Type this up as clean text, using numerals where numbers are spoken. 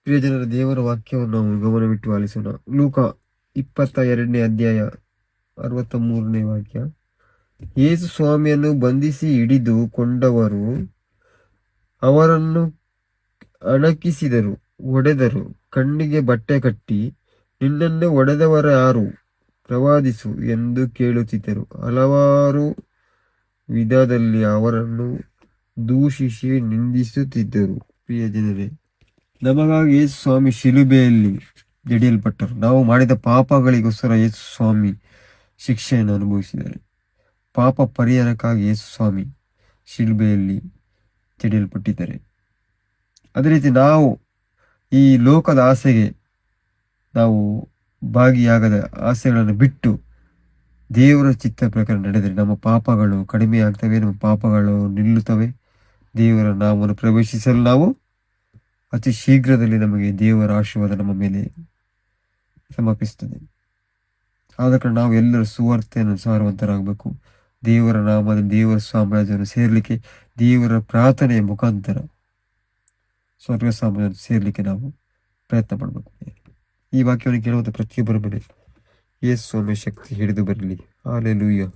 ಪ್ರಿಯ ಜನರ ದೇವರ ವಾಕ್ಯವನ್ನು ನಾವು ಗಮನವಿಟ್ಟು ಆಲಿಸೋಣ. ಲೂಕ 22ನೇ ಅಧ್ಯಾಯ 63ನೇ ವಾಕ್ಯ. ಯೇಸು ಸ್ವಾಮಿಯನ್ನು ಬಂಧಿಸಿ ಹಿಡಿದು ಕೊಂಡವರು ಅವರನ್ನು ಅಣಕಿಸಿದರು, ಹೊಡೆದರು, ಕಣ್ಣಿಗೆ ಬಟ್ಟೆ ಕಟ್ಟಿ, ನಿನ್ನನ್ನು ಹೊಡೆದವರ ಯಾರು, ಪ್ರವಾದಿಸು ಎಂದು ಕೇಳುತ್ತಿದ್ದರು. ಹಲವಾರು ವಿಧದಲ್ಲಿ ಅವರನ್ನು ದೂಷಿಸಿ ನಿಂದಿಸುತ್ತಿದ್ದರು. ಪ್ರಿಯ ಜನರೇ, ನಮಗಾಗಿ ಯೇಸು ಸ್ವಾಮಿ ಶಿಲುಬೆಯಲ್ಲಿ ಜಡಿಯಲ್ಪಟ್ಟರು. ನಾವು ಮಾಡಿದ ಪಾಪಗಳಿಗೋಸ್ಕರ ಯೇಸು ಸ್ವಾಮಿ ಶಿಕ್ಷೆಯನ್ನು ಅನುಭವಿಸಿದ್ದಾರೆ. ಪಾಪ ಪರಿಹಾರಕ್ಕಾಗಿ ಯೇಸು ಸ್ವಾಮಿ ಶಿಲುಬೆಯಲ್ಲಿ ಜಡಿಯಲ್ಪಟ್ಟಿದ್ದಾರೆ. ಅದೇ ರೀತಿ ನಾವು ಈ ಲೋಕದ ಆಸೆಗೆ ನಾವು ಭಾಗಿಯಾಗದ ಆಸೆಗಳನ್ನು ಬಿಟ್ಟು ದೇವರ ಚಿತ್ತ ಪ್ರಕಾರ ನಡೆದರೆ ನಮ್ಮ ಪಾಪಗಳು ಕಡಿಮೆ ಆಗ್ತವೆ, ನಮ್ಮ ಪಾಪಗಳು ನಿಲ್ಲುತ್ತವೆ. ದೇವರ ನಾಮವನ್ನು ಪ್ರವೇಶಿಸಲು ನಾವು ಅತಿ ಶೀಘ್ರದಲ್ಲಿ ನಮಗೆ ದೇವರ ಆಶೀರ್ವಾದ ನಮ್ಮ ಮೇಲೆ ಸಮರ್ಪಿಸುತ್ತದೆ. ಆದ ಕಾರಣ ನಾವು ಎಲ್ಲರೂ ಸುವಾರ್ತೆಯನ್ನು ಸಾರುವಂತರಾಗಬೇಕು. ದೇವರ ನಾಮದ ದೇವರ ಸಾಮ್ರಾಜ್ಯವನ್ನು ಸೇರಲಿಕ್ಕೆ, ದೇವರ ಪ್ರಾರ್ಥನೆಯ ಮುಖಾಂತರ ಸ್ವರ್ಗ ಸಾಮ್ರಾಜ್ಯ ಸೇರಲಿಕ್ಕೆ ನಾವು ಪ್ರಯತ್ನ ಪಡಬೇಕು. ಈ ವಾಕ್ಯವನ್ನು ಕೇಳುವಂಥ ಪ್ರತಿಯೊಬ್ಬರ ಮೇಲೆ ಯೇಸು ಸ್ವಾಮಿಯ ಶಕ್ತಿ ಹಿಡಿದು ಬರಲಿ. ಹಾಲೆಲೂಯಾ.